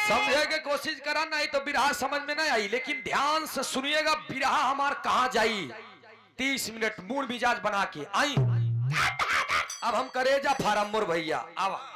समझे के कोशिश करा, नहीं तो बिरहा समझ में नहीं आई, लेकिन ध्यान से सुनिएगा बिरहा हमार कहाँ जाई। 30 मिनट मूड मिजाज बना के आई। अब हम करेजा फारम मोर भैया आवा।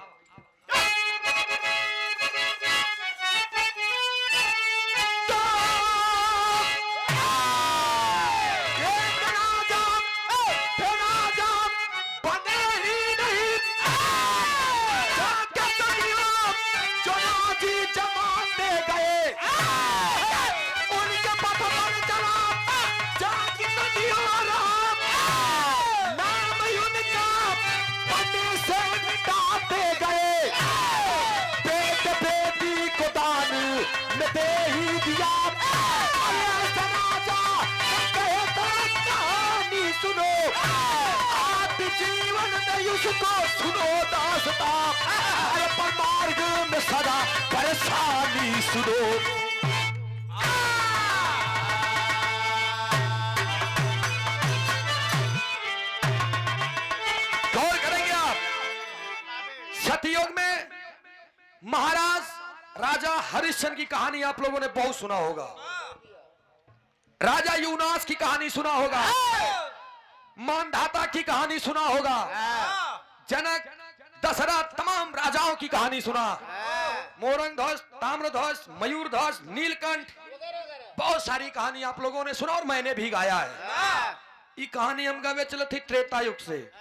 उसको सुनो दासता, पर मार्ग में सदा परेशानी सुनो। गौर करेंगे आप, सतयुग में महाराज राजा हरिश्चंद्र की कहानी आप लोगों ने बहुत सुना होगा। राजा यूनास की कहानी सुना होगा, मानधाता की कहानी सुना होगा, जनक दशरथ तमाम राजाओं की कहानी सुना, मोरंगध्वज, ताम्रध्वज, मयूरध्वज, नीलकंठ, बहुत सारी कहानी आप लोगों ने सुना और मैंने भी गाया है। ये कहानी हम गावे चले थी त्रेता युग से,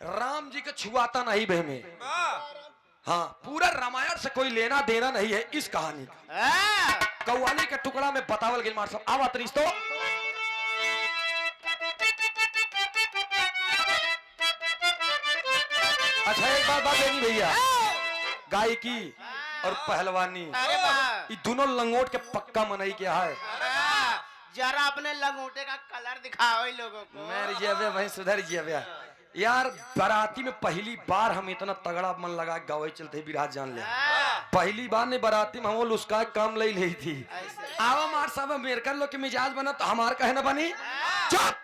राम जी के छुआता नहीं बह में। हाँ, पूरा रामायण से कोई लेना देना नहीं है इस कहानी का। कव्वाली के टुकड़ा में बतावल गई मार सब आवा तरीस तो अच्छा एक बात देनी भैया, गायकी और पहलवानी ये दोनों लंगोट के पक्का मनई क्या है। जरा अपने लंगोटे का कलर दिखाओ इन लोगों को। मेरी जेबे भाई सुधर जेबे यार, बाराती में पहली बार हम इतना तगड़ा मन लगा गावे चलते बिराज जान ले। पहली बार ने बाराती में हम उसका काम ले ली थी। आवा मार सब मेरे कर लो कि मिजाज बना तो हमार कहे ना बनी। चुप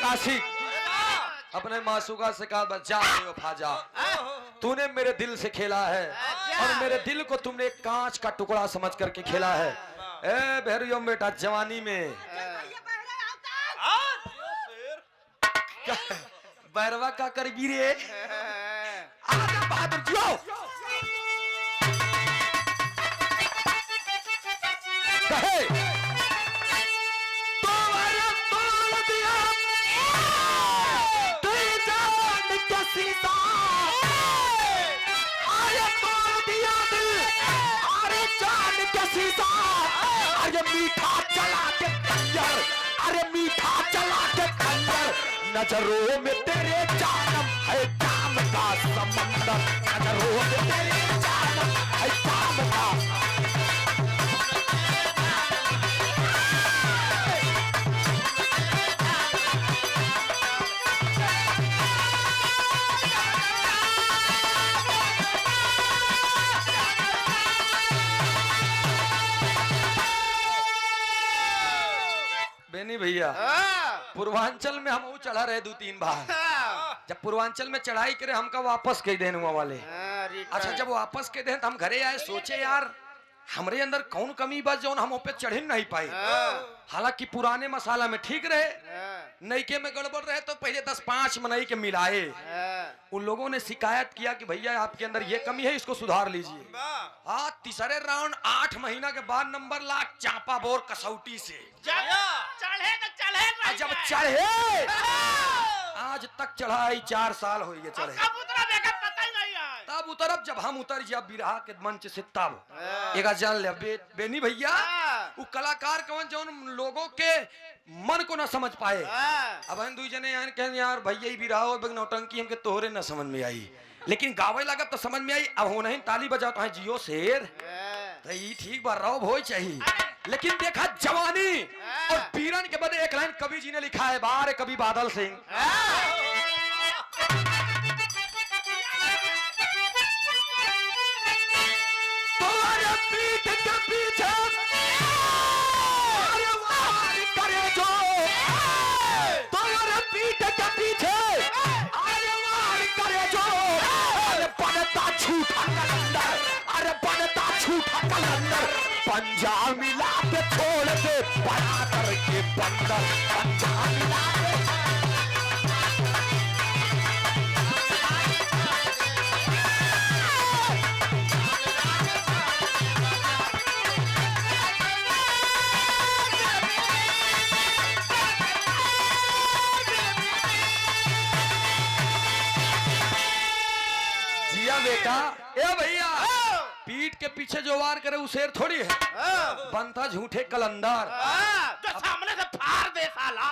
आशिक अपने मासूका से कहा जा फाजा, तूने मेरे दिल से खेला है और मेरे दिल को तुमने एक कांच का टुकड़ा समझ करके खेला है। ए भैरियो बेटा जवानी में बैरवा का करबी रे, आजा बहादुर जियो। कहे नजरों में तेरे जानम है काम का समंदर, नजरों में तेरे जानम है काम का। बेनी भैया पूर्वांचल में हम चढ़ा रहे 2-3 बार। जब पूर्वांचल में चढ़ाई करे हमका वापस कह देने वाले। अच्छा जब वापस कह दे तो हम घरे आए, सोचे यार हमरे अंदर कौन कमी बस जो हम पे चढ़ नहीं पाए। हालांकि पुराने मसाला में ठीक रहे, नईके में गड़बड़ रहे तो पहले 10-5 मनई के मिलाए। उन लोगों ने शिकायत किया कि भैया आपके अंदर ये कमी है, इसको सुधार लीजिए। हाँ, तीसरे राउंड 8 महीना के बाद नंबर लाख चापा बोर कसौटी से जब चढ़े आज तक चढ़ाई 4 साल हो गए चढ़े। तब उतरब जब हम उतर जब बिरहा के मंच से तब एक जान ले बेनी भैया वो कलाकार कौन जो लोगों के मन को ना समझ पाए। अब हम 2 जने यार कहें यार भैया ही बिरहा और नौटंकी हमके तोहरे ना समझ में आई। लेकिन गावे लगा तो समझ में आई, अब हो नहीं ताली बजाओ तो है जियो शेर, तो ये ठीक बा रौब हो चाहिए। लेकिन देखा जवानी और पीरन के बदले एक लाइन कवि जी ने लिखा है, बारे कवि बादल सिंह, तुम्हारे पीठ के पीछे अरे वार करे जो, तुम्हारे पीठ के पीछे अरे वार करे जो, अरे बनता झूठा कलंदर, अरे बनता झूठा कलंदर, पंजा मिला के छोड़ दे बड़ा करके बंदर, पंजा मिला के जिया बेटा। ए भैया पीठ के पीछे जो वार करे वो शेर थोड़ी है, बनता झूठे कलंदर, जो सामने से फाड़ दे साला।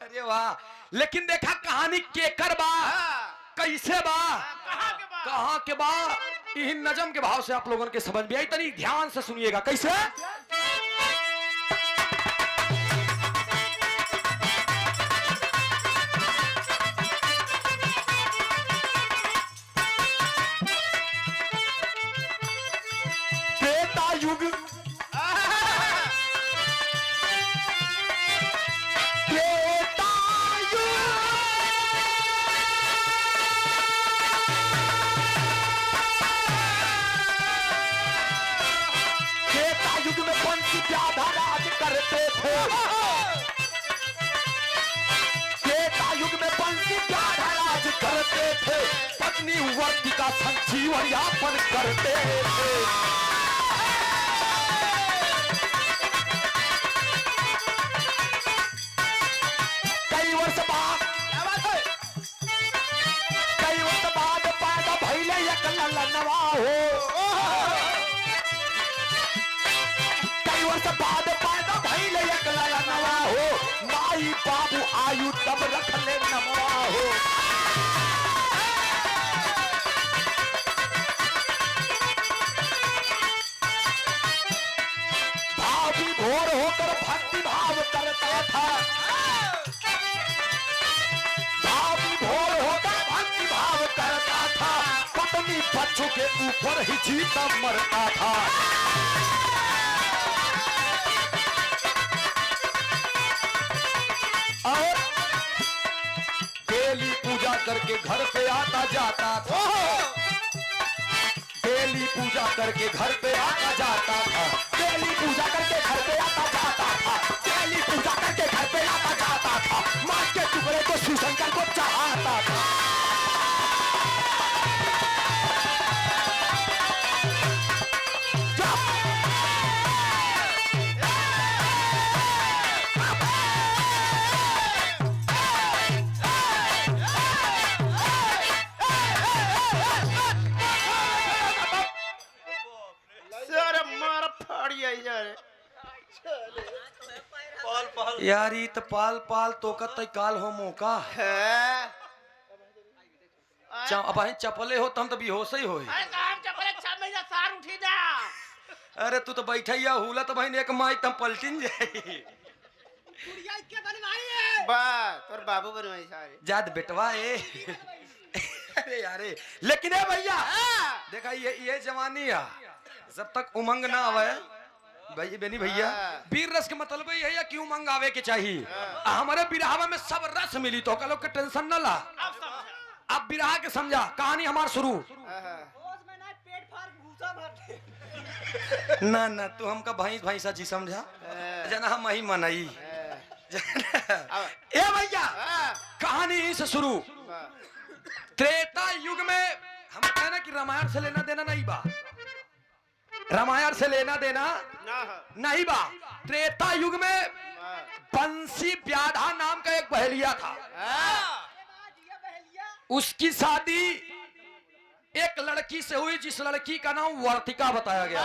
अरे वाह। लेकिन देखा कहानी केकर बा, कैसे बा, कहाँ के बा, इन नजम के भाव से आप लोगों के समझ में आई, तनी ध्यान से सुनिएगा कैसे। त्रेता युग, त्रेता युग, त्रेता युग में पंच ज्यादा राज करते थे, त्रेता युग में पंच ज्यादा राज करते थे, पत्नी वर्ती का संजीवन यापन करते थे। कई वर्ष बाद पैदा भइले एक ललनवा हो, कई वर्ष बाद पैदा भइले एक ललनवा हो, माई बाबू आयु तब रख ले नमवा हो। भाभी भोर होकर भक्ति भाव करता था, भाभी भोर होकर भक्ति भाव करता था, पत्नी बच्चों के ऊपर ही जीता मरता था। और डेली पूजा करके घर पे आता जाता था, डेली पूजा करके घर पे आता जाता था, डेली पूजा करके घर पे आता जाता था, डेली पूजा करके घर पे आता जाता था, मां के टुकड़े को शिवशंकर को चाहता था। सर मार फाड़ी आई जा रे। यार ये तो पाल पाल तो कतई काल हो मौका अब चपले हो तम तो बेहोश ही होई। अरे काम चपले 6 महीना सार उठी ना। अरे तू तो बैठैया हुला तो भाई एक माई तम पलटिन जाई। गुड़िया के बनवाई है बा तोर बाबू बनवाई सारे जाद बेटवा ए। अरे यारे लेकिन ए भैया देखा ये जवानी है, जब तक उमंग ना आवे भाई बेनी भैया वीर रस के मतलब ये है कि उमंग आवे के चाहिए। हमारे बिरहावा में सब रस मिली तो कल के टेंशन न ला। अब बिरहा के समझा कहानी हमार शुरू। ना ना तू हमका भाई भैंसा जी समझा जना हम ही मनाई। ए भैया कहानी से शुरू। त्रेता युग में हम कहना कि रामायण से लेना देना नहीं बा, रामायण से लेना देना नहीं बा। त्रेता युग में बंसी व्याधा नाम का एक बहेलिया था। उसकी शादी एक लड़की से हुई जिस लड़की का नाम वर्तिका बताया गया।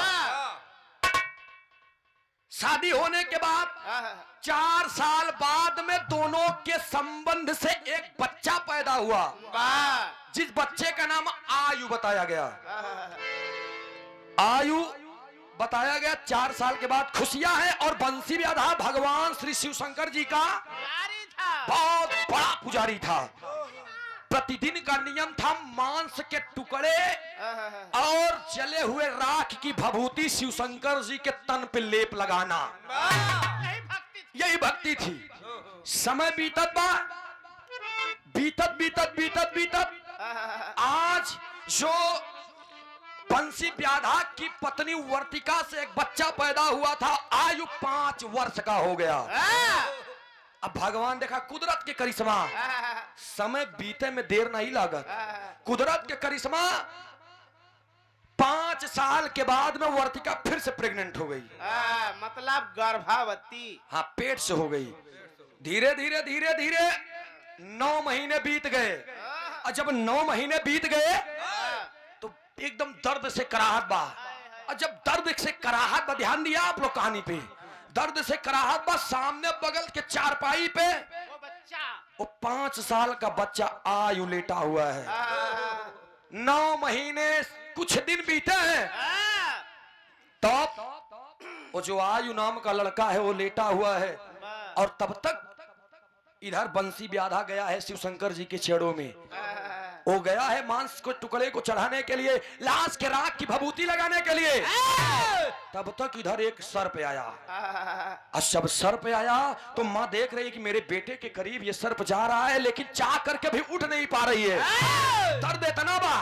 शादी होने के बाद 4 साल बाद में दोनों के संबंध से एक बच्चा पैदा हुआ। जिस बच्चे का नाम आयु बताया गया, आयु बताया गया 4 साल के बाद खुशियां है। और बंसी व्याधा भगवान श्री शिव शंकर जी का बहुत बड़ा पुजारी था। प्रतिदिन का नियम था मांस के टुकड़े और जले हुए राख की भभूति शिव शंकर जी के तन पे लेप लगाना, यही भक्ति थी। समय बीतत बा, बीतत बीतत बीतत बीतत आज जो बंसी व्याधा की पत्नी वर्तिका से एक बच्चा पैदा हुआ था, आयु 5 वर्ष का हो गया। अब भगवान देखा कुदरत के करिश्मा, समय बीते में देर नहीं लागत। कुदरत के करिश्मा 5 साल के बाद में वर्तिका फिर से प्रेग्नेंट हो गई। मतलब गर्भवती। हाँ, पेट से हो गई। धीरे धीरे धीरे धीरे 9 महीने बीत गए। और जब 9 महीने बीत गए तो एकदम दर्द से कराहट बा। और जब दर्द से कराहट बा, ध्यान दिया आप लोग कहानी पे, दर्द से कराहट बा, सामने बगल के चारपाई पे वो 5 साल का बच्चा आयु लेटा हुआ है। 9 महीने कुछ दिन बीते हैं, तब वो जो आयु नाम का लड़का है वो लेटा हुआ है। और तब तक इधर बंसी व्याधा गया है शिव शंकर जी के छेड़ों में। वो गया है मांस को टुकड़े को चढ़ाने के लिए, लाश के राख की भभूति लगाने के लिए। तब तक इधर एक सर्प आया। और जब सर्प आया तो माँ देख रही है कि मेरे बेटे के करीब ये सर्प जा रहा है, लेकिन चाह करके भी उठ नहीं पा रही है, दर्द इतना बा।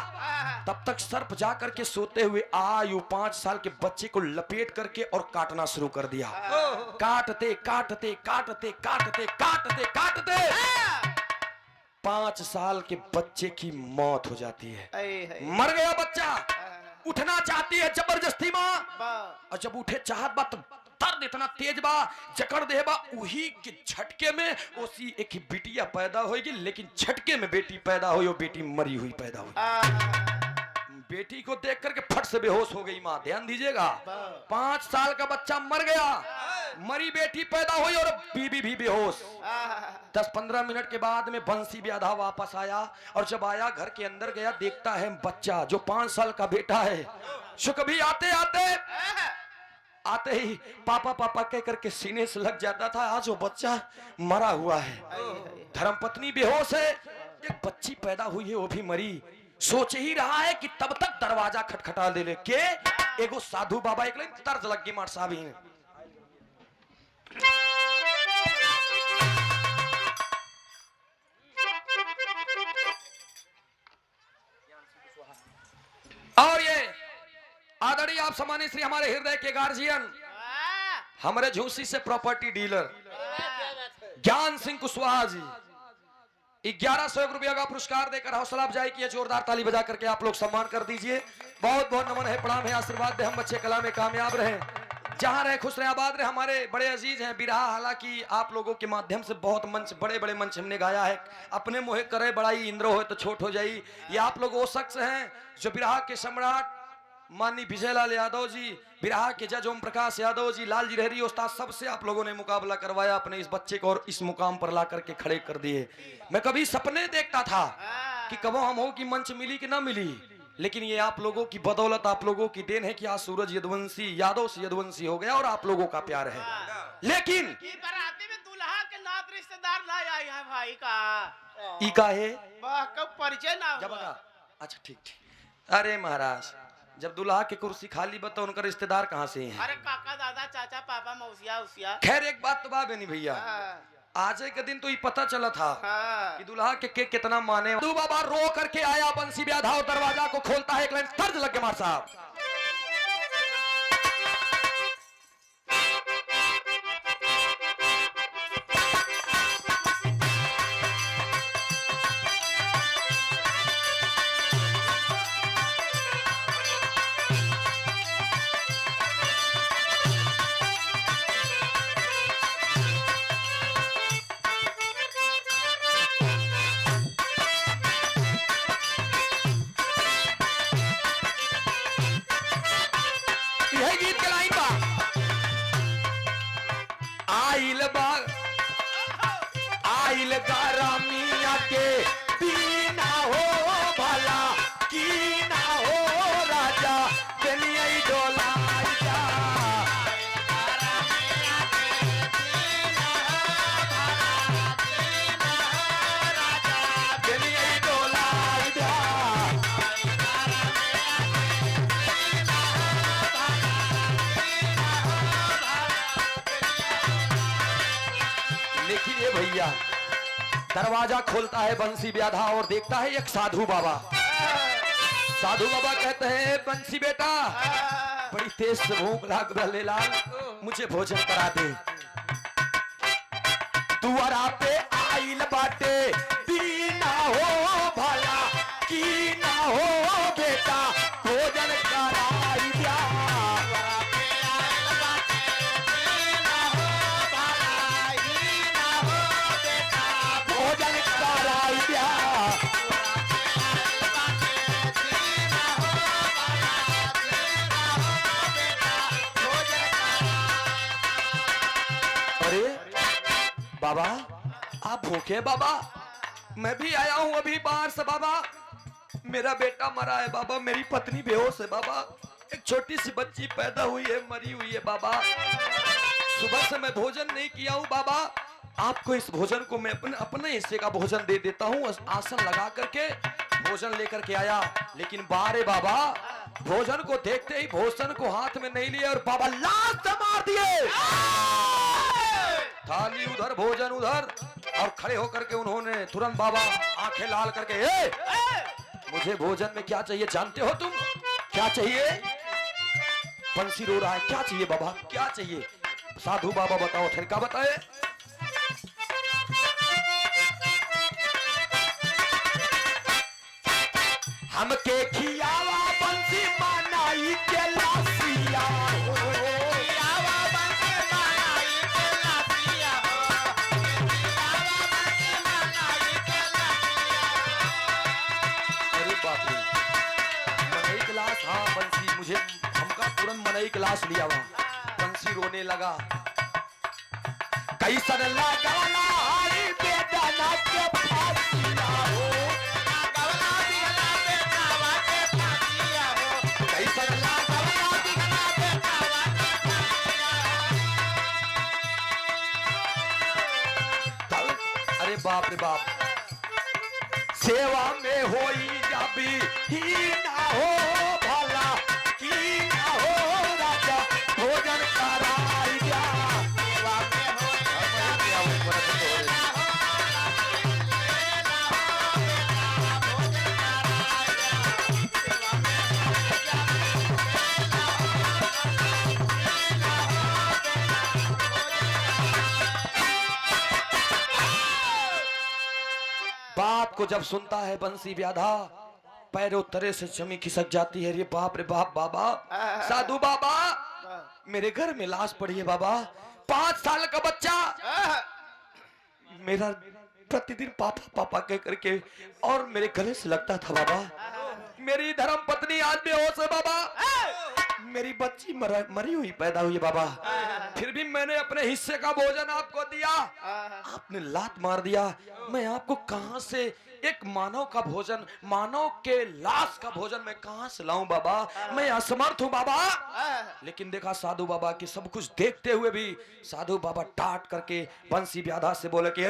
तब तक सर्प जा करके सोते हुए आयु 5 साल के बच्चे को लपेट करके और काटना शुरू कर दिया। काटते काटते काटते काटते काटते काटते 5 साल के बच्चे की मौत हो जाती है। मर गया बच्चा। उठना चाहती है जबरदस्ती माँ, और जब उठे चाहत बा तो दर्द इतना तेज बा, जकड़ दे बा। उही के झटके में उसी एक ही बिटिया पैदा होगी, लेकिन झटके में बेटी पैदा हुई, वो बेटी मरी हुई पैदा हुई। बेटी को देख करके फट से बेहोश हो गई माँ। ध्यान दीजिएगा, 5 साल का बच्चा मर गया, मरी बेटी पैदा हुई और बीबी भी बेहोश। 10-15 मिनट के बाद में बंसी व्याधा वापस आया, और जब आया घर के अंदर गया, देखता है बच्चा जो 5 साल का बेटा है, जो कभी आते ही पापा पापा कह करके सीने से लग जाता था, आज वो बच्चा मरा हुआ है। धर्मपत्नी बेहोश है, एक बच्ची पैदा हुई है वो भी मरी। सोच ही रहा है कि तब तक दरवाजा खटखटा ले के एगो साधु बाबा एक लाइन तर्ज लग गई मार साहब ही। और ये आदरणीय आप सम्मानित श्री हमारे हृदय के गार्जियन, हमारे झूसी से प्रॉपर्टी डीलर ज्ञान सिंह कुशवाहा जी 1101 रुपया का पुरस्कार देकर हौसला अफजाई किया। जोरदार ताली बजा करके आप लोग सम्मान कर दीजिए। बहुत बहुत नमन है, प्रणाम है, आशीर्वाद दे हम बच्चे कला में कामयाब रहे, जहां रहे खुश रहे, आबाद रहे। हमारे बड़े अजीज हैं बिरहा, हालांकि आप लोगों के माध्यम से बहुत मंच, बड़े बड़े मंच हमने गाया है। अपने मोहे करे बड़ाई, इंद्र हो तो छोट हो जाई। ये आप लोग वो शख्स हैं जो बिरहा के सम्राट माननीय विजयलाल यादव जी, बिरहा के जज ओम प्रकाश यादव जी, लाल जी रहरी उस्ताद, सबसे आप लोगों ने मुकाबला करवाया, अपने इस बच्चे को और इस मुकाम पर ला करके खड़े कर दिए। मैं कभी सपने देखता था कि कबो हम हो कि मंच मिली कि ना मिली, लेकिन ये आप लोगों की बदौलत, आप लोगों की देन है कि आज सूरज यदुवंशी यादव से यदुवंशी हो गया, और आप लोगों का प्यार है। लेकिन बराती में दूल्हा के नात रिश्तेदार ना आए हैं भाई का। ई का है कब परिचय ना हुआ। अच्छा ठीक ठीक। अरे महाराज, जब दूल्हा की कुर्सी खाली बता उनका रिश्तेदार कहाँ से हैं? अरे काका दादा चाचा पापा मौसिया उसिया। खैर एक बात तो बाबे नहीं भैया, आज के दिन तो ये पता चला था कि दूल्हा के कितना माने। दू बाबा रो करके आया, बंसी व्याधा दरवाजा को खोलता है, एक लाइन तर्ज लग के मार साहब। आइल गारा मिया के दीना हो भैया। दरवाजा खोलता है बंसी व्याधा और देखता है एक साधु बाबा। साधु बाबा कहते हैं बंसी बेटा बड़ी तेज से भूख लाग रहा लाल, मुझे भोजन करा दे। दुआरा पे आइल बाटे दीना हो भला की ना हो बेटा भोजन कराई दिया। भोजन कराई दिया। अरे बाबा आप भूखे बाबा? मैं भी आया हूं अभी बाहर से बाबा। मेरा बेटा मरा है बाबा, मेरी पत्नी बेहोश है बाबा, एक छोटी सी बच्ची पैदा हुई है मरी हुई है बाबा। सुबह से मैं भोजन नहीं किया हूं बाबा। आपको इस भोजन को मैं अपने हिस्से का भोजन दे देता हूं। आसन लगा करके भोजन लेकर के आया, लेकिन बारे बाबा भोजन को देखते ही भोजन को हाथ में नहीं लिया और बाबा लात से मार दिए। थाली उधर भोजन उधर, और खड़े होकर के उन्होंने तुरंत बाबा आंखें लाल करके मुझे भोजन में क्या चाहिए जानते हो तुम? क्या चाहिए? बंसी रो रहा है, क्या चाहिए बाबा क्या चाहिए? साधु बाबा बताओ, फिर क्या बताए? हमके खियावा बंसी मानाई के लासिया हो। खियावा बंसी मानाई के लासिया हो। खियावा बंसी मानाई के लासिया। अरे बाप रे, मनई क्लास, हाँ बंसी मुझे हमका तुरंत मनई क्लास लिया हुआ। बंसी रोने लगा, कैसन लगाना हरी बेदाना के फासिया हो। अरे बाप रे बाप, सेवा में होई जाबी ही ना हो भला की ना हो राजा भोजन कराई दिया। सेवा में होई जाबी ना हो बात को जब सुनता है बंसी व्याधा पैरों तरे से जमी खिसक जाती है। ये बाप रे बाप बाबा, साधु बाबा मेरे घर में लाश पड़ी है बाबा। 5 साल का बच्चा मेरा प्रतिदिन पापा पापा कह करके और मेरे गले से लगता था बाबा। मेरी धर्म पत्नी आज बेहोश है बाबा। मेरी बच्ची मरी हुई पैदा हुई बाबा, फिर भी मैंने अपने हिस्से का भोजन आपको दिया, आपने लात मार दिया। मैं आपको कहां से एक मानव का भोजन, मानव के लाश का भोजन मैं कहां से लाऊं बाबा? मैं असमर्थ हूं बाबा। लेकिन देखा साधु बाबा की सब कुछ देखते हुए भी साधु बाबा डांट करके बंसी व्याधा से बोले कि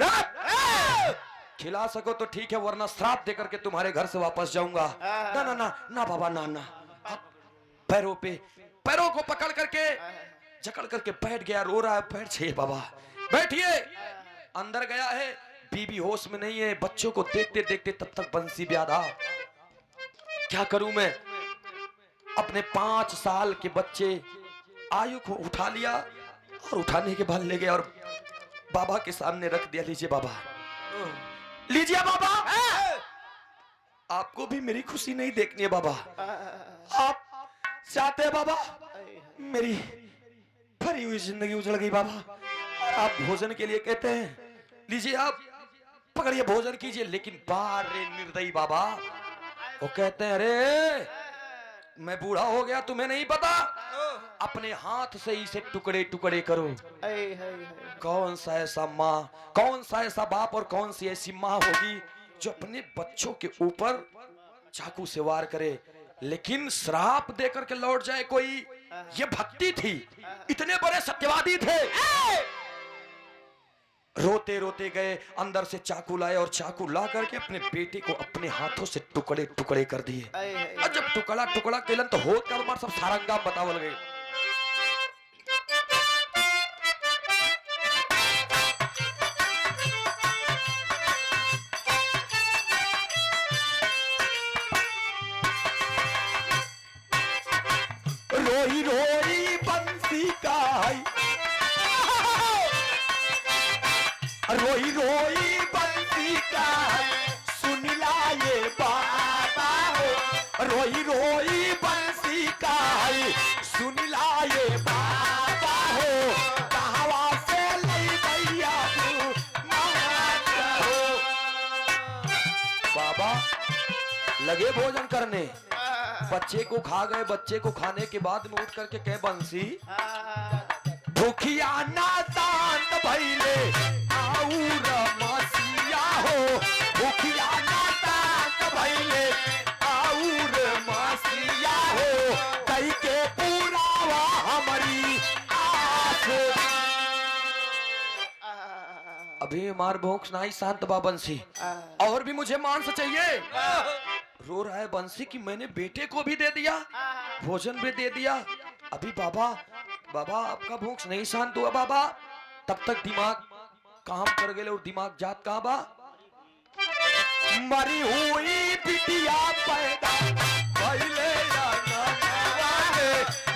खिला सको तो ठीक है, वरना श्राप देकर के तुम्हारे घर से वापस जाऊंगा। ना ना ना ना बाबा ना ना। पैरों को पकड़ करके जकड़ करके बैठ गया, रो रहा है। बैठ छे बाबा, बैठिए। अंदर गया है, बीबी होश में नहीं है। बच्चों को देखते देखते तब तक बंसी व्याधा, क्या करूं मैं? अपने 5 साल के बच्चे आयु को उठा लिया और उठाने के बाद ले गया और बाबा के सामने रख दिया। लीजिए बाबा, लीजिए बाबा। आपको भी मेरी खुशी नहीं देखनी है बाबा। आप चाहते हैं बाबा मेरी भरी हुई जिंदगी उजड़ गई बाबा, और आप भोजन के लिए कहते हैं, लीजिए आप पकड़िए भोजन कीजिए। लेकिन बारे निर्दयी बाबा, वो कहते हैं अरे मैं बूढ़ा हो गया, तुम्हें नहीं पता, अपने हाथ से इसे टुकड़े टुकड़े करो। कौन सा ऐसा माँ, कौन सा ऐसा बाप और कौन सी ऐसी माँ होगी जो अपने बच्चों के ऊपर चाकू से वार करे, लेकिन श्राप देकर के लौट जाए कोई? ये भक्ति थी, इतने बड़े सत्यवादी थे। रोते रोते गए, अंदर से चाकू लाए और चाकू ला करके अपने बेटे को अपने हाथों से टुकड़े टुकड़े कर दिए। और जब टुकड़ा टुकड़ा केलन तो होत का सब सारंगा बतावल गए। रोई रोई बंसी का रोई रोई बंसी का सुन लाए बाबा हो रोई रोई बंसी का सुन लाए बाबा हो कहवा से लई भैया बाबा लगे भोजन करने बच्चे को खा गए बच्चे को खाने के बाद में उठ करके कहे बंसी भूखिया ना दांत भैले आऊर मसिया हो भूखिया ना दांत भैले आऊर मसिया हो कई के पुरावा हमारी आस अभी मार भूख नहीं शांत बा बंसी और भी मुझे मांस चाहिए रो रहा है बंसी कि मैंने बेटे को भी दे दिया भोजन भी दे दिया अभी बाबा बाबा आपका भूख नहीं शांत हुआ बाबा तब तक दिमाग काम कर गए और दिमाग जात कहाँ बा मरी हुई बिटिया पैदा भइले या ना वाले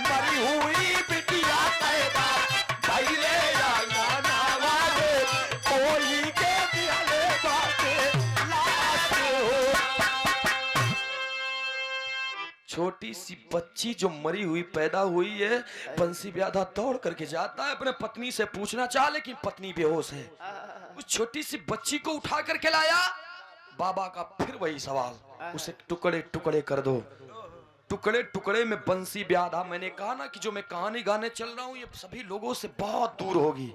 मरी हुई बिटिया पैदा भइले या ना वाले कोई के दिले बाटे लाश हो छोटी सी बच्ची जो मरी हुई पैदा हुई है बंसी ब्याधा दौड़ करके जाता है अपने पत्नी से पूछना चाह लेकिन पत्नी बेहोश है उस छोटी सी बच्ची को उठा करके लाया बाबा का फिर वही सवाल उसे टुकड़े टुकड़े कर दो टुकड़े टुकड़े में बंसी ब्याधा मैंने कहा ना कि जो मैं कहानी गाने चल रहा हूँ ये सभी लोगों से बहुत दूर होगी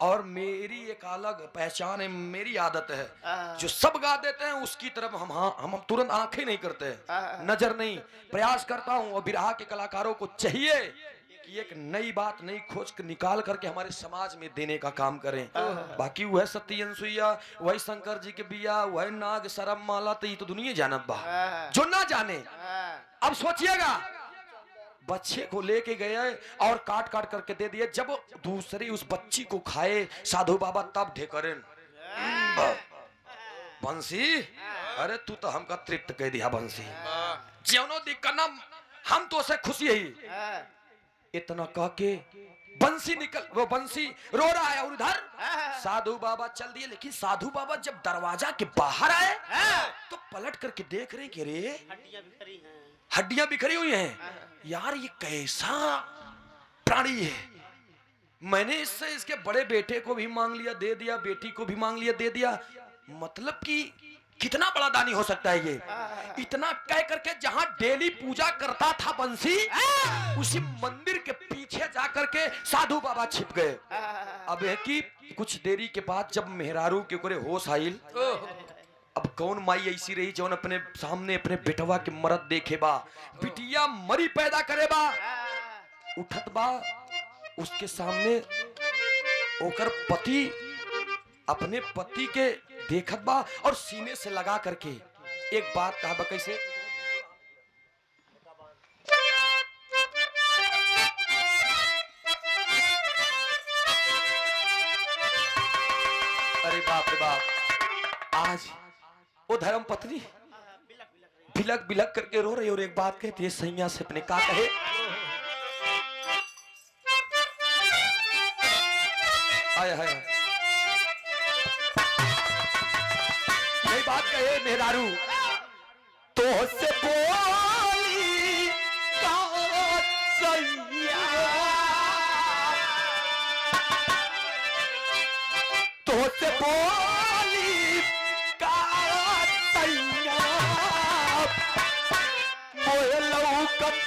और मेरी एक अलग पहचान है मेरी आदत है जो सब गा देते हैं उसकी तरफ हम तुरंत आंखें नहीं करते नजर नहीं प्रयास करता हूं और बिरहा के कलाकारों को चाहिए कि एक नई बात नई खोज कर निकाल करके हमारे समाज में देने का काम करें बाकी वह सती अनसुईया वही शंकर जी के बिया वही नाग सरम माला तो ये तो दुनिया जानत बा जो ना जाने अब सोचिएगा बच्चे को लेके गए और काट काट करके दे दिए जब दूसरी उस बच्ची को खाए साधु बाबा तब ढेकरेन बंसी अरे तू तो हमका तृप्त कह दिया बंसी ज्योनो दिक्कत हम तो से खुशी ही इतना कह के बंसी निकल वो बंसी रो रहा है और उधर साधु बाबा चल दिए लेकिन साधु बाबा जब दरवाजा के बाहर आए तो पलट करके देख रहे कि रे हड्डियां बिखरी हुई हैं यार ये कैसा प्राणी है मैंने इससे इसके बड़े बेटे को भी मांग लिया दे दिया बेटी को भी मांग लिया दे दिया मतलब कि कितना बड़ा दानी हो सकता है ये इतना कह करके जहां डेली पूजा करता था बंसी उसी मंदिर के पीछे जा करके साधु बाबा छिप गए अब है कि कुछ देरी के बाद जब मेहरारू के करे होश आइल अब कौन माई ऐसी रही जो अपने सामने अपने बेटवा के मरद देखे बा बिटिया मरी पैदा करे बा उठत बा उसके सामने ओकर पति अपने पति के देखत बा और सीने से लगा करके एक बात कहा बा कैसे अरे बाप रे बाप आज वो धर्म पत्नी बिलक बिलक करके रो रही और एक बात कहती है सैया से अपने का कहे आया है यही बात कहे मेहरारू तो से बोली सैया तो से बोली का सैया मोए लौकत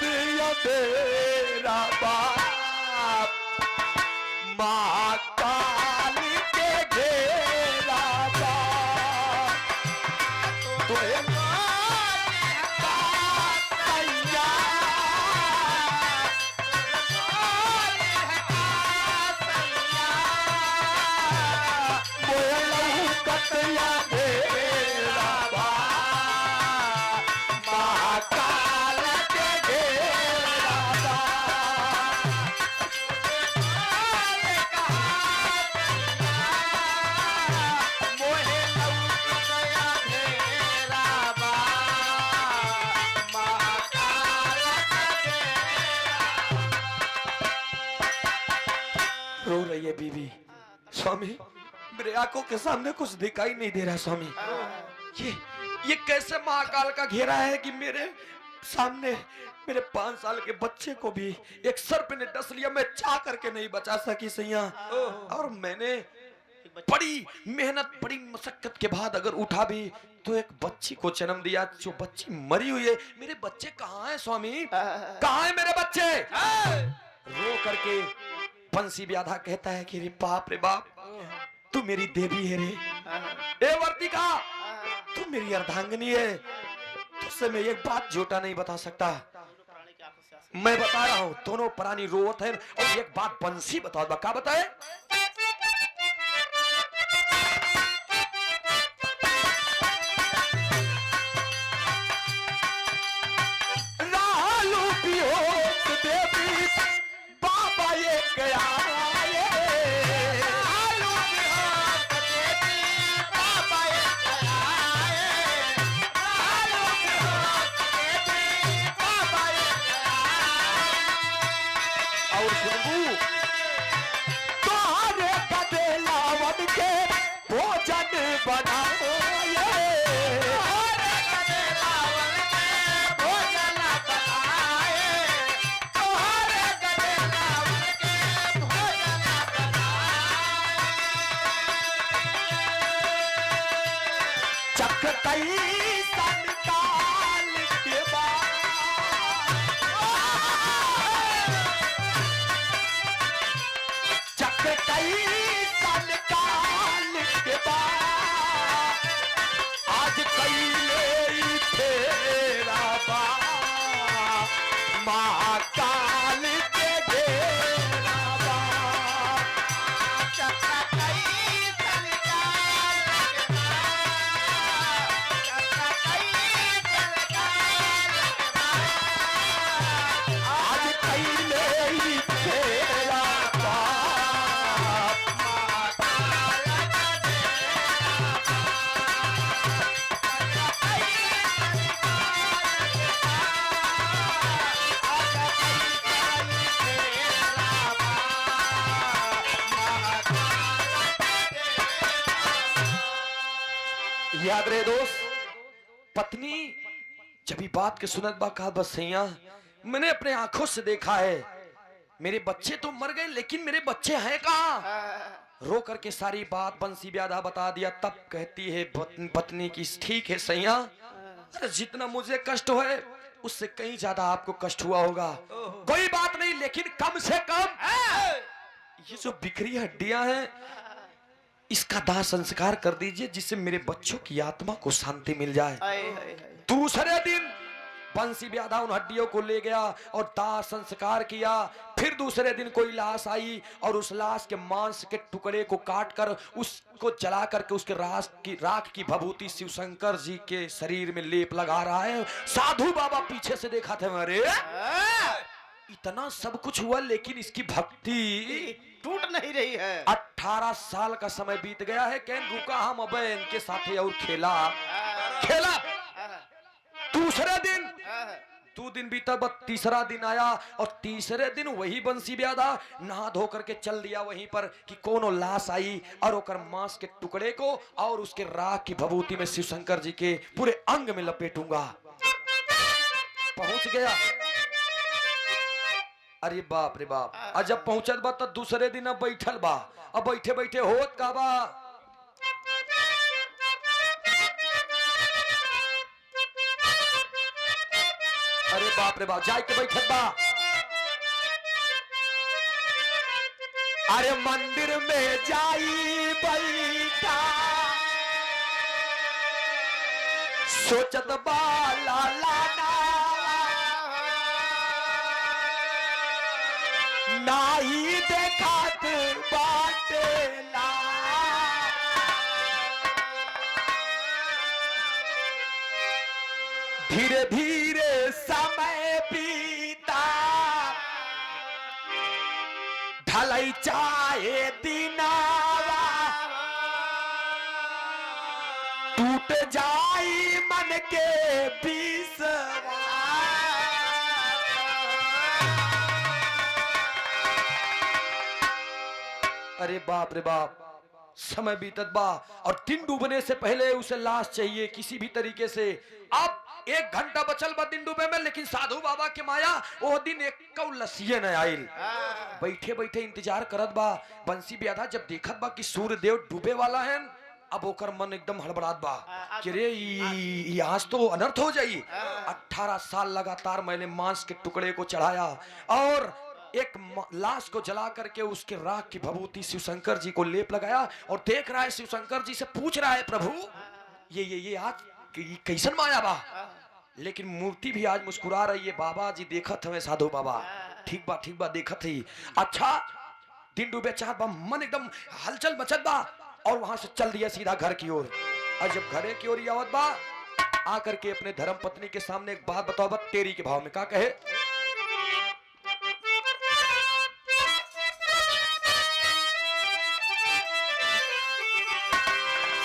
मेरा बाप माँ काल के घेरा बा तोहे रो रही है बीवी। स्वामी मेरे आंखों के सामने कुछ दिखाई नहीं दे रहा स्वामी। ये कैसे महाकाल का घेरा है कि मेरे सामने मेरे 5 साल के बच्चे को भी एक सर्प ने डस लिया, मैं चाह करके नहीं बचा सकी सैया। और मैंने बड़ी मेहनत बड़ी मशक्कत के बाद अगर उठा भी तो एक बच्ची को जन्म दिया, जो बच्ची मरी हुई है। मेरे बच्चे कहाँ हैं स्वामी, कहाँ हैं मेरे बच्चे? रो करके बंसी ब्याधा कहता है कि रे बाप तू मेरी देवी है रे, ए वर्तिका तू मेरी अर्धांगिनी है। तुझसे मैं एक बात झूठा नहीं बता सकता, मैं बता रहा हूँ। दोनों प्राणी रोवत है और एक बात बंसी बताओ, क्या बताए? याद रहे दोस्त, पत्नी जब बात के सुनत बा कहा बस सैया मैंने अपने आंखों से देखा है, मेरे बच्चे तो मर गए लेकिन मेरे बच्चे हैं कहाँ? रो करके सारी बात बंसी ब्याधा बता दिया। तब कहती है पत्नी की ठीक है सैया, अरे जितना मुझे कष्ट है उससे कहीं ज्यादा आपको कष्ट हुआ होगा, कोई बात नहीं, लेकिन कम से कम ये जो बिखरी हड्डियां हैं इसका दाह संस्कार कर दीजिए जिससे मेरे बच्चों की आत्मा को शांति मिल जाए। दूसरे दिन बंसी ब्याधा उन हड्डियों को ले गया और दाह संस्कार किया। फिर दूसरे दिन कोई लाश आई और उस लाश के मांस के टुकड़े को काट कर उसको जला करके उसके राख की भभूति शिव शंकर जी के शरीर में लेप लगा रहा है। साधु बाबा पीछे से देखा थे, अरे इतना सब कुछ हुआ लेकिन इसकी भक्ति टूट नहीं रही है। 18 साल का समय बीत गया है, कैन रुका हम अब इनके साथ और खेला। दूसरे दिन 2 दिन बीता, तीसरा दिन आया और तीसरे दिन वही बंसी ब्याधा नहा धो करके चल दिया वहीं पर कि कोनो लाश आई और ओकर मांस के टुकड़े को और उसके राख की भभूति में शिव शंकर जी के पूरे अंग में लपेटूंगा। पहुंच गया, अरे बाप रे बाप, आज जब पहुंचल बा तो दूसरे दिन अब बैठल बा, अब बैठे बैठे होत का बा, अरे बाप रे बाप, जाके बैठल बा, अरे मंदिर में जाई बैठा सोचत बा लाला नाही देखात बाटेला, धीरे धीरे समय बीता ढलाई चाहे दिनावा टूट जाई मन के विश्वास। अरे बाप रे बाप, समय बीतत बा और दिन डूबने से पहले उसे लाश चाहिए किसी भी तरीके से। अब 1 घंटा बचल बा दिन डूबे में, लेकिन साधु बाबा के माया वो दिन एक लसिए न आइल। बैठे बैठे इंतजार करत बा। बंसी ब्याधा जब देखत बा कि सूर्य देव डूबे वाला है, अब ओकर मन एकदम हड़बड़ात बा कि रे ई आज तो अनर्थ हो जाई। 18 साल लगातार मैंने मांस के टुकड़े को चढ़ाया और एक लाश को जला करके उसके राख की भभूति शिवशंकर जी को लेप लगाया और देख रहा है, शिवशंकर जी से पूछ रहा है, प्रभु ये आज कैसन माया बा। लेकिन मूर्ति भी आज मुस्कुरा रही है। बाबा जी देखत हमें, साधु बाबा ठीक बा देखत ही। अच्छा दिन डूबे चाहत बा, मन एकदम हलचल मचत बा और वहां से चल दिया सीधा घर की ओर। और जब घरे की ओर आवत बा, आकर के अपने धर्म पत्नी के सामने एक बात बताओ, तेरी के भाव में क्या कहे।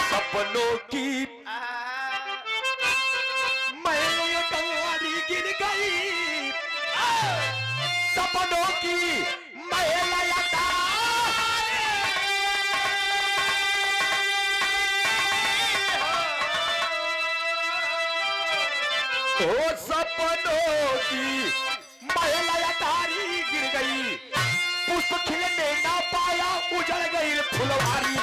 सपनों की मैं कंवारी गिर गई, सपनों की महिला ओ सपनों की महिला तारी गिर गई, पुष्प खिलने ना पाया उजड़ गई फुलवारी।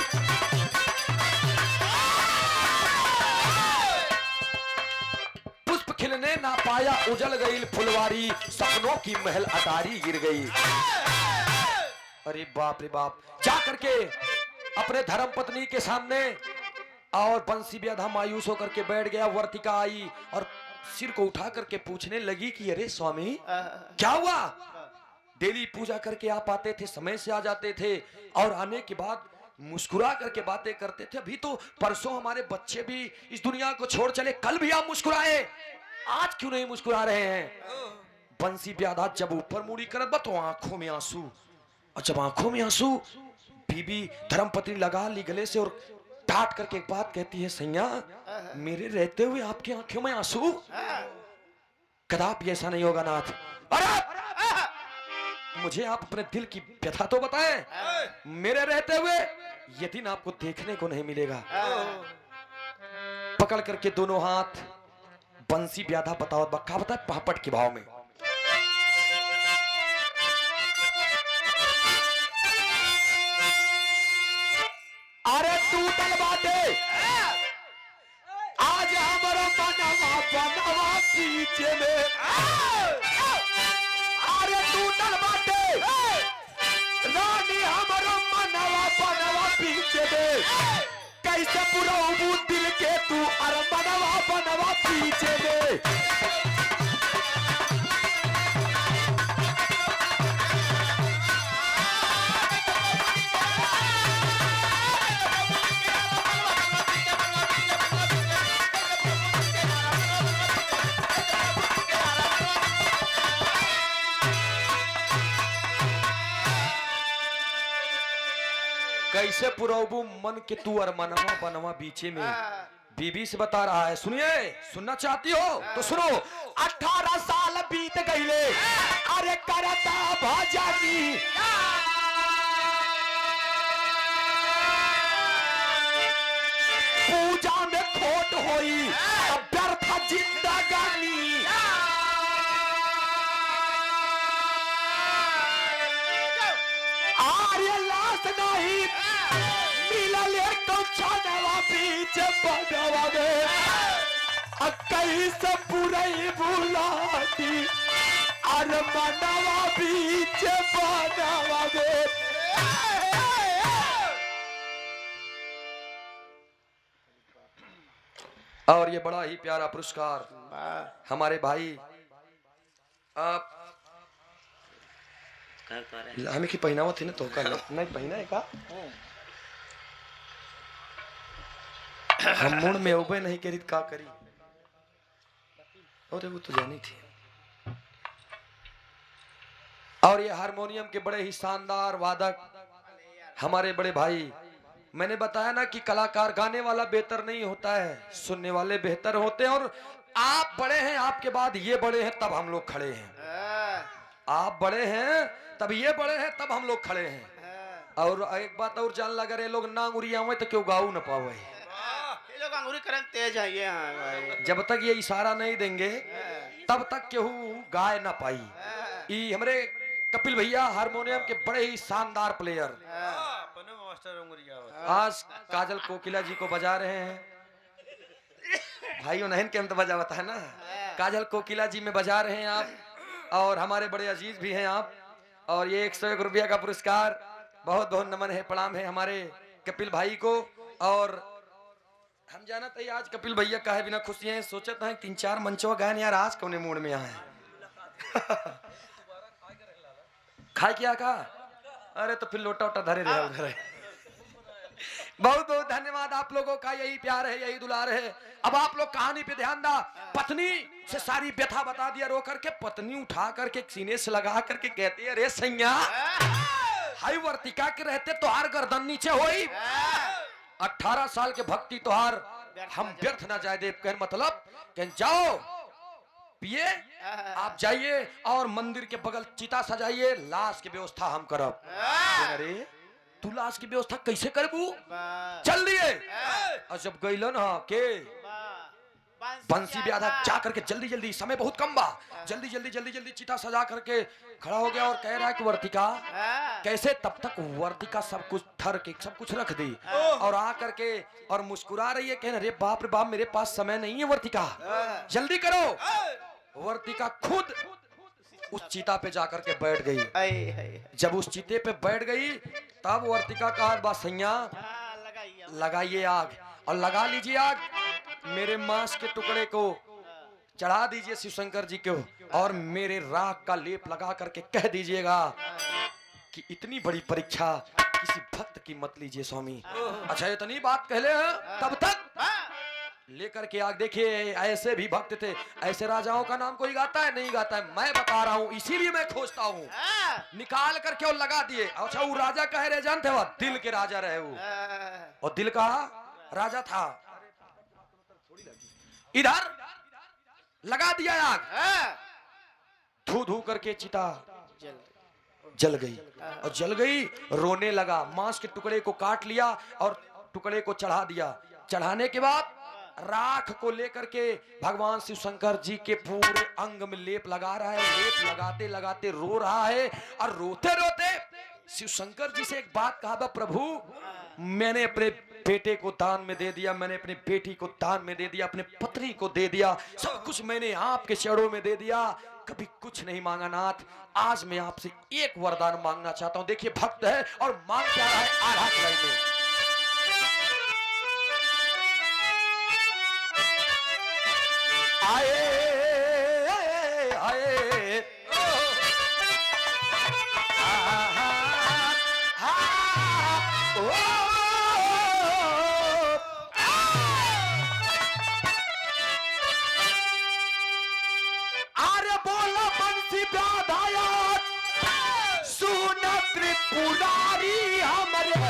पुष्प खिलने ना पाया उजड़ गई फुलवारी, सपनों की महल अटारी गिर गई। अरे बाप रे बाप, जा करके अपने धर्म पत्नी के सामने और बंसी ब्याधा मायूस होकर के बैठ गया। वर्तिका आई और सिर को उठा करके पूछने लगी कि अरे स्वामी क्या हुआ। डेली पूजा करके आप आते थे, समय से आ जाते थे और आने के बाद मुस्कुरा करके बातें करते थे। अभी तो परसों हमारे बच्चे भी इस दुनिया को छोड़ चले, कल भी आप मुस्कुराए, आज क्यों नहीं मुस्कुरा रहे हैं। बंसी ब्याधा जब ऊपर मुड़ी करत बा तो आंखों में आंसू, और जब आंखों में आंसू बीबी धर्मपत्नी लगा ली गले से और डांट करके एक बात कहती है, सैया मेरे रहते हुए आपकी आंखों में आंसू, कदापि ऐसा नहीं होगा नाथ। अरे मुझे आप अपने दिल की व्यथा तो बताएं, मेरे रहते हुए ये दिन आपको देखने को नहीं मिलेगा। पकड़ करके दोनों हाथ बंसी ब्याधा बताओ बक्का बताए पापड़ के भाव में। अरे तू बाटे आज हमारा बनवा बनवा पीछे में, अरे तू बाटे रानी हमारा मनवा बनवा पीछे में, कैसे पूरा दिल के तू अरे बनवा बनवा पीछे में। कैसे पुरोबू मन के तू और मनवा बनवा बीचे में। बीबी से बता रहा है, सुनिए, सुनना चाहती हो तो सुनो। 18 साल बीत गईले, अरे करता भाजानी, पूजा में खोट होई व्यर्थ जिंदगानी। आर्य लाश नहीं मिलल कौछनवा बीच बनवा में, कैसे बुरई बुलाती अरे बनवा बीच बनवा में। और ये बड़ा ही प्यारा पुरस्कार हमारे भाई आप हमें की पहनावा थी ना तो का नहीं पहना है का हम मुड़ में उबे नहीं करी का करी और वो तो जानी थी। और ये हारमोनियम के बड़े ही शानदार वादक हमारे बड़े भाई। मैंने बताया ना कि कलाकार गाने वाला बेहतर नहीं होता है, सुनने वाले बेहतर होते हैं। और आप बड़े हैं, आपके बाद ये बड़े हैं, तब हम लोग खड़े हैं। आप बड़े हैं तब ये बड़े हैं, तब हम लोग खड़े हैं। और एक बात और जान लगा रे लोग ना अंगुरी आवे तो क्यों गाऊ न पावे। ये लोग अंगूरी करन तेज है ये। हाँ भाई जब तक ये इशारा नहीं देंगे तब तक केहू गाय ना पाई। ई हमरे कपिल भैया हारमोनियम के बड़े ही शानदार प्लेयर आज काजल कोकिला जी को बजा रहे हैं। भाइयों नहीं के हम तो बजा बता है ना। काजल कोकिला जी में बजा रहे हैं आप और हमारे बड़े अजीज भी हैं आप। और ये 101 रुपया का पुरस्कार बहुत बहुत नमन है प्रणाम है हमारे कपिल भाई को। और हम जाना था आज कपिल भैया का है बिना खुशी हैं सोचता है 3-4 मंचवा गायन यार आज कौने मूड में आए खाए क्या का। अरे तो फिर लोटा वोटा धरे रहे उधर। बहुत बहुत धन्यवाद आप लोगों का। यही प्यार है यही दुलार है। अब आप लोग कहानी पे ध्यान दा। पत्नी से सारी व्यथा बता दिया रो करके। पत्नी उठा करके सीने से लगा करके कहती है अरे सैया हाई वर्तिका के रहते तोहार गर्दन नीचे होई। 18 साल के भक्ति तोहार हम व्यर्थ ना जाए देव कहने मतलब कह जाओ पिए आप जाइए और मंदिर के बगल चिता सजाइए लाश की व्यवस्था हम करब। अरे तू लाश की व्यवस्था कैसे करबू चल दिए। और जब गइलन हा के बंसी ब्याधा जा करके जल्दी जल्दी समय बहुत कम बा जल्दी जल्दी जल्दी जल्दी चिता सजा करके खड़ा हो गया और कह रहा है कि वर्तिका कैसे। तब तक वर्तिका सब कुछ ठर के सब कुछ रख दी और आ करके और मुस्कुरा रही है कह अरे बाप रे बाप मेरे पास समय नहीं है वर्तिका जल्दी करो। वर्तिका खुद उस चिता पे जाकर के बैठ गई। जब उस चिते पे बैठ गई तब वर्तिका कहा बा सैया लगाइए आग और लगा लीजिए आग। मेरे मांस के टुकड़े को चढ़ा दीजिए शिव शंकर जी को और मेरे राख का लेप लगा करके कह दीजिएगा कि इतनी बड़ी परीक्षा किसी भक्त की मत लीजिए स्वामी। अच्छा इतनी बात कहले हैं तब तक लेकर के आग। देखिए ऐसे भी भक्त थे ऐसे राजाओं का नाम कोई गाता है नहीं गाता है मैं बता रहा हूँ इसीलिए मैं खोजता हूँ। निकाल करके और लगा दिए। अच्छा वो राजा कहे रहे जानते हो दिल के राजा रहे वो और दिल का राजा था। इधर लगा दिया आग धू धू करके चिता जल गई और जल गई रोने लगा। मांस के टुकड़े को काट लिया और टुकड़े को चढ़ा दिया। चढ़ाने के बाद राख को लेकर के भगवान शिव शंकर जी के पूरे अंग में लेप लगा रहा है। लेप लगाते लगाते रो रहा है और रोते रोते शिव शंकर जी से एक बात कहा था प्रभु मैंने अपने बेटे को दान में दे दिया मैंने अपनी बेटी को दान में दे दिया अपने पत्नी को दे दिया सब कुछ मैंने आपके चरणों में दे दिया कभी कुछ नहीं मांगा नाथ। आज मैं आपसे एक वरदान मांगना चाहता हूं। देखिए भक्त है और मांग क्या रहा है आधा कलाई में। आए आए आरे बोला बंसी ब्याधाया सुन त्रिपुरारी हमरे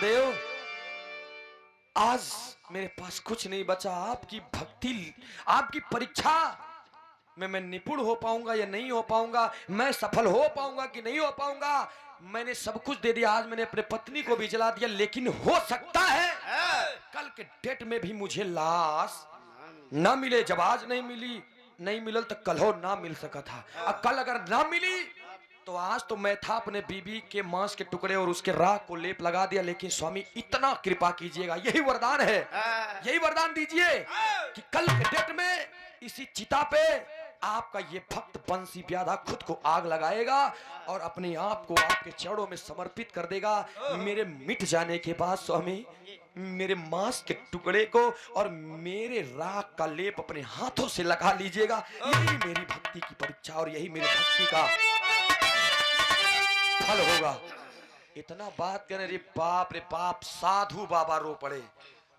महादेव, आज मेरे पास कुछ नहीं बचा। आपकी भक्ति, आपकी परीक्षा में मैं निपुण हो पाऊंगा या नहीं हो पाऊंगा, मैं सफल हो पाऊंगा कि नहीं हो पाऊंगा। मैंने सब कुछ दे दिया, आज मैंने अपने पत्नी को भी जला दिया, लेकिन हो सकता है कल के डेट में भी मुझे लाश ना मिले। जब आज नहीं मिलल तो कल हो ना मिल सका था। अब कल अगर ना मिली तो आज तो मैं था अपने बीबी के मांस के टुकड़े और उसके राख को लेप लगा दिया, लेकिन स्वामी इतना कृपा कीजिएगा, यही वरदान है, यही वरदान दीजिए कि कल के डेट में इसी चिता पे आपका ये भक्त बंसी ब्याधा खुद को आग लगाएगा और अपने आप को आपके चरणों में समर्पित कर देगा। मेरे मिट जाने के बाद स्वामी मेरे मांस के टुकड़े को और मेरे राख का लेप अपने हाथों से लगा लीजिएगा। यही मेरी भक्ति की परीक्षा और यही मेरी भक्ति का फल होगा। इतना बात करने रे बाप रे बाप, साधु बाबा रो पड़े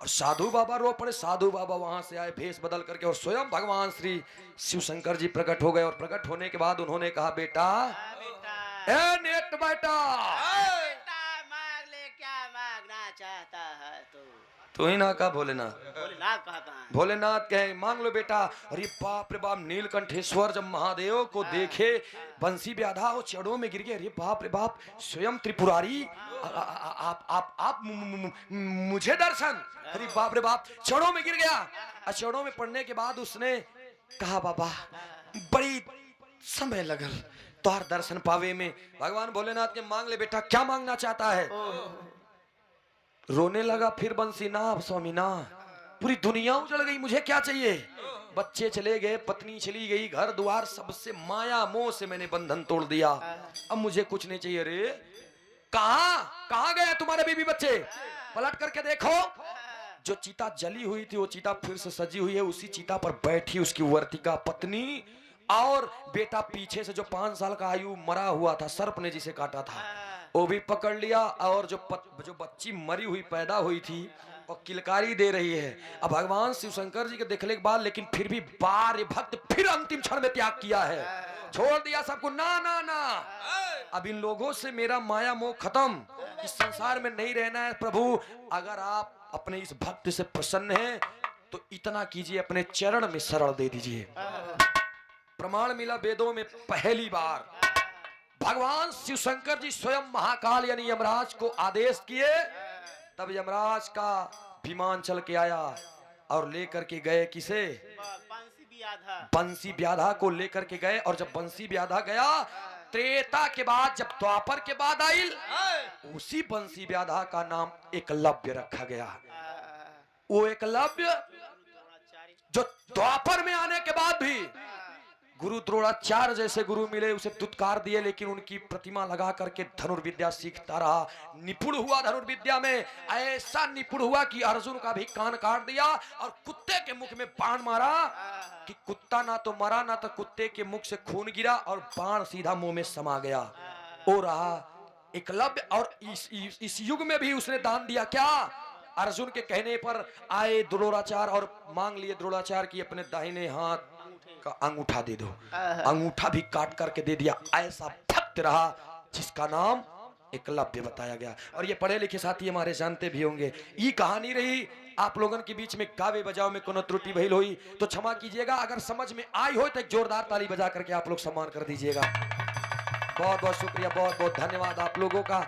और साधु बाबा रो पड़े। साधु बाबा वहां से आए भेष बदल करके और स्वयं भगवान श्री शिव शंकर जी प्रकट हो गए। और प्रकट होने के बाद उन्होंने कहा, बेटा ए नेट बेटा, मांग ले, क्या मांगना चाहता है तू ही ना कहा भोलेनाथ, भोलेनाथ कहता है। भोलेनाथ कहे मांग लो बेटा। अरे बाप रे बाप, नीलकंठेश्वर जब महादेव को देखे बंसी ब्याधा वो चरणों में गिर गए। अरे बाप रे बाप, स्वयं त्रिपुरारी आप मुझे दर्शन। अरे बाप रे बाप, चरणों में गिर गया। चरणों में पड़ने के बाद उसने कहा, बाबा बड़ी समय लगल तोहर दर्शन पावे में। भगवान भोलेनाथ के मांग ले बेटा, क्या मांगना चाहता है। रोने लगा फिर बंसी, ना स्वामी ना, पूरी दुनिया उजड़ गई, मुझे क्या चाहिए। बच्चे चले गए, पत्नी चली गई, घर द्वार सबसे माया मोह से मैंने बंधन तोड़ दिया, अब मुझे कुछ नहीं चाहिए। रे कहाँ गए तुम्हारे बीबी बच्चे, पलट करके देखो। जो चीता जली हुई थी वो चीता फिर से सजी हुई है, उसी चीता पर बैठी उसकी वर्तिका पत्नी और बेटा पीछे से जो 5 साल का आयु मरा हुआ था, सर्प ने जिसे काटा था वो भी पकड़ लिया। और जो बच्ची मरी हुई पैदा हुई थी और किलकारी दे रही है। अब भगवान शिव शंकर जी के देखने के बाद लेकिन फिर भी बार भक्त फिर अंतिम क्षण में त्याग किया है, छोड़ दिया सबको। ना ना ना, अब इन लोगों से मेरा माया मोह खत्म, इस संसार में नहीं रहना है। प्रभु अगर आप अपने इस भक्त से प्रसन्न हैं तो इतना कीजिए, अपने चरण में शरण दे दीजिए। प्रमाण मिला वेदों में पहली बार, भगवान शिव शंकर जी स्वयं महाकाल यानी यमराज को आदेश किए, तब यमराज का विमान चल के आया और लेकर के गए किसे, बंसी ब्याधा को लेकर के गए। और जब बंसी ब्याधा गया, त्रेता के बाद जब द्वापर के बाद आई, उसी बंसी ब्याधा का नाम एकलव्य रखा गया। वो एकलव्य जो द्वापर में आने के बाद भी गुरु द्रोणाचार्य जैसे गुरु मिले, उसे दुत्कार दिए, लेकिन उनकी प्रतिमा लगा करके धनुर्विद्या सीखता रहा, निपुण हुआ धनुर्विद्या में। ऐसा निपुण हुआ कि अर्जुन का भी कान काट दिया और कुत्ते के मुख में बाण मारा कि कुत्ता ना तो मरा ना तो कुत्ते के मुख से खून गिरा और बाण सीधा मुंह में समा गया। वो रहा एकलव्य। और इस युग में भी उसने दान दिया क्या, अर्जुन के कहने पर आए द्रोणाचार्य और मांग लिए द्रोणाचार्य की अपने दाहिने हाथ का अंगूठा दे दो, अंगूठा भी काट करके दे दिया। ऐसा भक्त रहा जिसका नाम एकलव्य बताया गया। और ये पढ़े लिखे साथी हमारे जानते भी होंगे। ये कहानी रही, आप लोगों के बीच में गावे बजाव में कोनो त्रुटि भइल हुई तो क्षमा कीजिएगा, अगर समझ में आई हो तो एक जोरदार ताली बजा करके आप लोग सम्मान कर दीजिएगा। बहुत बहुत शुक्रिया, बहुत बहुत धन्यवाद आप लोगों का।